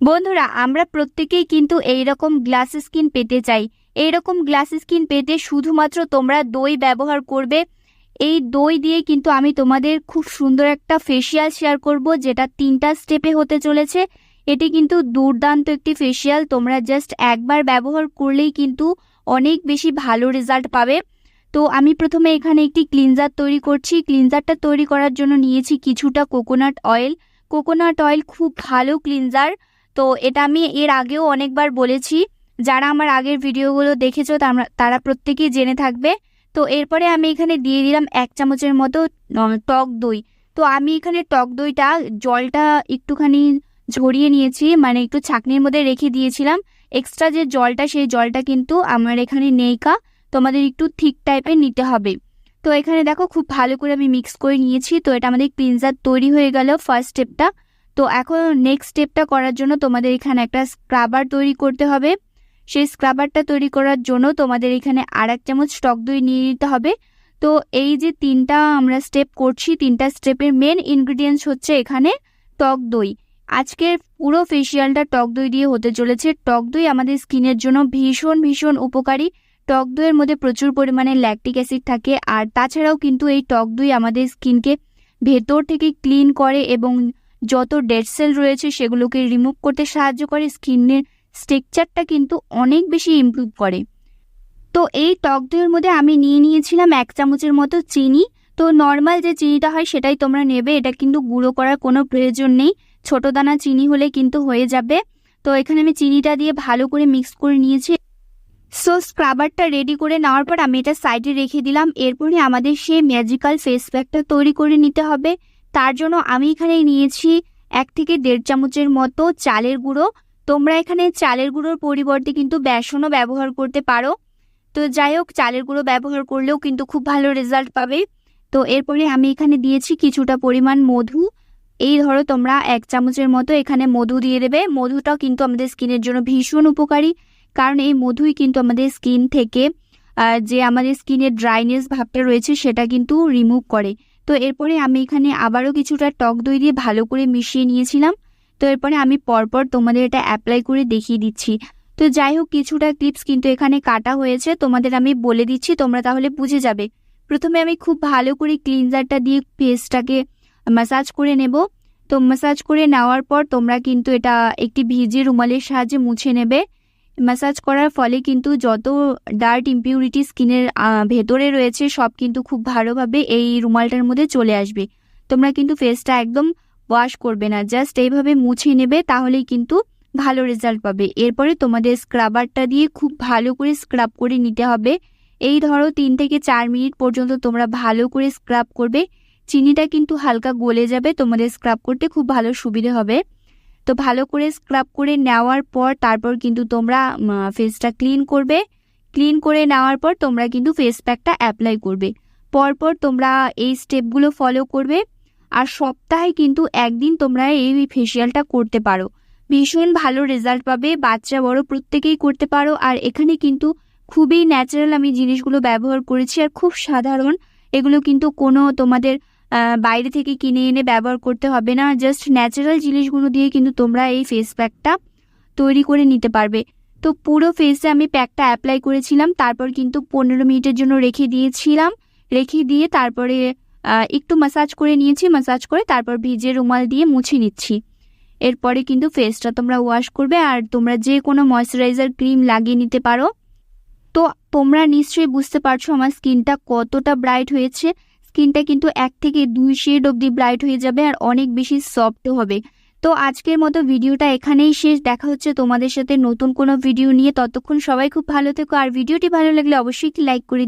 বন্ধুরা, আমরা প্রত্যেকেই কিন্তু এইরকম গ্লাস স্কিন পেতে চাই। এইরকম গ্লাস স্কিন পেতে শুধুমাত্র তোমরা দই ব্যবহার করবে। এই দই দিয়ে কিন্তু আমি তোমাদের খুব সুন্দর একটা ফেসিয়াল শেয়ার করব, যেটা 3টা স্টেপে হতে চলেছে। এটি কিন্তু দুর্দান্ত একটি ফেসিয়াল, তোমরা জাস্ট একবার ব্যবহার করলেই কিন্তু অনেক বেশি ভালো রেজাল্ট পাবে। তো আমি প্রথমে এখানে একটি ক্লিনজার তৈরি করছি। ক্লিনজারটা তৈরি করার জন্য নিয়েছি কিছুটা কোকোনাট অয়েল। কোকোনাট অয়েল খুব ভালো ক্লিনজার। তো এটা আমি এর আগেও অনেকবার বলেছি, যারা আমার আগের ভিডিওগুলো দেখেছো তারা প্রত্যেকেই জেনে থাকবে। তো এরপরে আমি এখানে দিয়ে দিলাম 1 চামচের মতো টক দই। তো আমি এখানে টক দইটা জলটা একটুখানি ঝরিয়ে নিয়েছি, মানে একটু ছাঁকনির মধ্যে রেখে দিয়েছিলাম। এক্সট্রা যে জলটা, সেই জলটা কিন্তু আমার এখানে নেইকা, তোমাদের একটু থিক টাইপের নিতে হবে। তো এখানে দেখো খুব ভালো করে আমি মিক্স করে নিয়েছি। তো এটা আমাদের ক্লিনজার তৈরি হয়ে গেল ফার্স্ট স্টেপটা। তো এখন নেক্সট স্টেপটা করার জন্য তোমাদের এখানে একটা স্ক্রাবার তৈরি করতে হবে। সেই স্ক্রাবারটা তৈরি করার জন্য তোমাদের এখানে আর 1 চামচ টক দই নিয়ে নিতে হবে। তো এই যে 3টা আমরা স্টেপ করছি, 3টা স্টেপের মেন ইনগ্রিডিয়েন্টস হচ্ছে এখানে টক দই। আজকের পুরো ফেসিয়ালটা টক দই দিয়ে হতে চলেছে। টক দই আমাদের স্কিনের জন্য ভীষণ ভীষণ উপকারী। টক দইয়ের মধ্যে প্রচুর পরিমাণে ল্যাকটিক অ্যাসিড থাকে, আর তাছাড়াও কিন্তু এই টক দই আমাদের স্কিনকে ভেতর থেকে ক্লিন করে এবং যত ডেড সেল রয়েছে সেগুলোকে রিমুভ করতে সাহায্য করে। স্কিনের স্ট্রাকচারটা কিন্তু অনেক বেশি ইমপ্রুভ করে। তো এই টক দইয়ের মধ্যে আমি নিয়েছিলাম 1 চামচের মতো চিনি। তো নর্মাল যে চিনিটা হয় সেটাই তোমরা নেবে, এটা কিন্তু গুঁড়ো করার কোনো প্রয়োজন নেই। ছোট দানা চিনি হলে কিন্তু হয়ে যাবে। তো এখানে আমি চিনিটা দিয়ে ভালো করে মিক্স করে নিয়েছি। সো স্ক্রাবারটা রেডি করে নেওয়ার পর আমি এটা সাইডে রেখে দিলাম। এরপরে আমাদের সেই ম্যাজিক্যাল ফেস প্যাকটা তৈরি করে নিতে হবে। তার জন্য আমি এখানে নিয়েছি 1 থেকে 1.5 চামচের মতো চালের গুঁড়ো। তোমরা এখানে চালের গুঁড়োর পরিবর্তে কিন্তু বেসনও ব্যবহার করতে পারো। তো যাই হোক, চালের গুঁড়ো ব্যবহার করলেও কিন্তু খুব ভালো রেজাল্ট পাবে। তো এরপরে আমি এখানে দিয়েছি কিছুটা পরিমাণ মধু। এই ধরো তোমরা 1 চামচের মতো এখানে মধু দিয়ে দেবে। মধুটাও কিন্তু আমাদের স্কিনের জন্য ভীষণ উপকারী, কারণ এই মধুই কিন্তু আমাদের স্কিন থেকে যে আমাদের স্কিনের ড্রাইনেস ভাবটা রয়েছে সেটা কিন্তু রিমুভ করে। তো এরপরে আমি এখানে আবারও কিছুটা টক দই দিয়ে ভালো করে মিশিয়ে নিয়েছিলাম। তো এরপরে আমি পরপর তোমাদের এটা অ্যাপ্লাই করে দেখিয়ে দিচ্ছি। তো যাই হোক, কিছুটা ক্লিপস কিন্তু এখানে কাটা হয়েছে, তোমাদের আমি বলে দিচ্ছি, তোমরা তাহলে বুঝে যাবে। প্রথমে আমি খুব ভালো করে ক্লিনজারটা দিয়ে ফেসটাকে ম্যাসাজ করে নেব। তো ম্যাসাজ করে নেওয়ার পর তোমরা কিন্তু এটা একটি ভিজে রুমালের সাহায্যে মুছে নেবে। ম্যাসাজ করার ফলে কিন্তু যত ডার্ট ইমপিউরিটি স্কিনের ভেতরে রয়েছে সব কিন্তু খুব ভালোভাবে এই রুমালটার মধ্যে চলে আসবে। তোমরা কিন্তু ফেসটা একদম ওয়াশ করবে না, জাস্ট এইভাবে মুছে নেবে, তাহলেই কিন্তু ভালো রেজাল্ট পাবে। এরপরে তোমাদের স্ক্রাবারটা দিয়ে খুব ভালো করে স্ক্রাব করে নিতে হবে। এই ধরো 3 থেকে 4 মিনিট পর্যন্ত তোমরা ভালো করে স্ক্রাব করবে। চিনিটা কিন্তু হালকা গলে যাবে, তোমাদের স্ক্রাব করতে খুব ভালো সুবিধে হবে। তো ভালো করে স্ক্রাব করে নেওয়ার পর তারপর কিন্তু তোমরা ফেসটা ক্লিন করবে। ক্লিন করে নেওয়ার পর তোমরা কিন্তু ফেস প্যাকটা অ্যাপ্লাই করবে। পরপর তোমরা এই স্টেপগুলো ফলো করবে, আর সপ্তাহে কিন্তু একদিন তোমরা এই ফেসিয়ালটা করতে পারো। ভীষণ ভালো রেজাল্ট পাবে, বাচ্চা বড় প্রত্যেকেই করতে পারো। আর এখানে কিন্তু খুবই ন্যাচারাল আমি জিনিসগুলো ব্যবহার করেছি, আর খুব সাধারণ। এগুলো কিন্তু কোনো তোমাদের বাইরে থেকে কিনে এনে ব্যবহার করতে হবে না। জাস্ট ন্যাচারাল জিনিসগুলো দিয়ে কিন্তু তোমরা এই ফেস প্যাকটা তৈরি করে নিতে পারবে। তো পুরো ফেসে আমি প্যাকটা অ্যাপ্লাই করেছিলাম, তারপর কিন্তু 15 মিনিটের জন্য রেখে দিয়েছিলাম। রেখে দিয়ে তারপরে একটু ম্যাসাজ করে নিয়েছি। ম্যাসাজ করে তারপর ভিজে রুমাল দিয়ে মুছে নিচ্ছি। এরপরে কিন্তু ফেসটা তোমরা ওয়াশ করবে, আর তোমরা যে কোনো ময়শ্চারাইজার ক্রিম লাগিয়ে নিতে পারো। তো তোমরা নিশ্চয়ই বুঝতে পারছো আমার স্কিনটা কতটা ব্রাইট হয়েছে। স্কিনটা কিন্তু 1 থেকে 2 শেড অবধি ব্রাইট হয়ে যাবে, আর অনেক বেশি সফট হবে। তো আজকের মতো ভিডিওটা এখানেই শেষ। দেখা হচ্ছে তোমাদের সাথে নতুন কোনো ভিডিও নিয়ে। ততক্ষণ সবাই খুব ভালো থেকো, আর ভিডিওটি ভালো লাগলে অবশ্যই একটি লাইক করে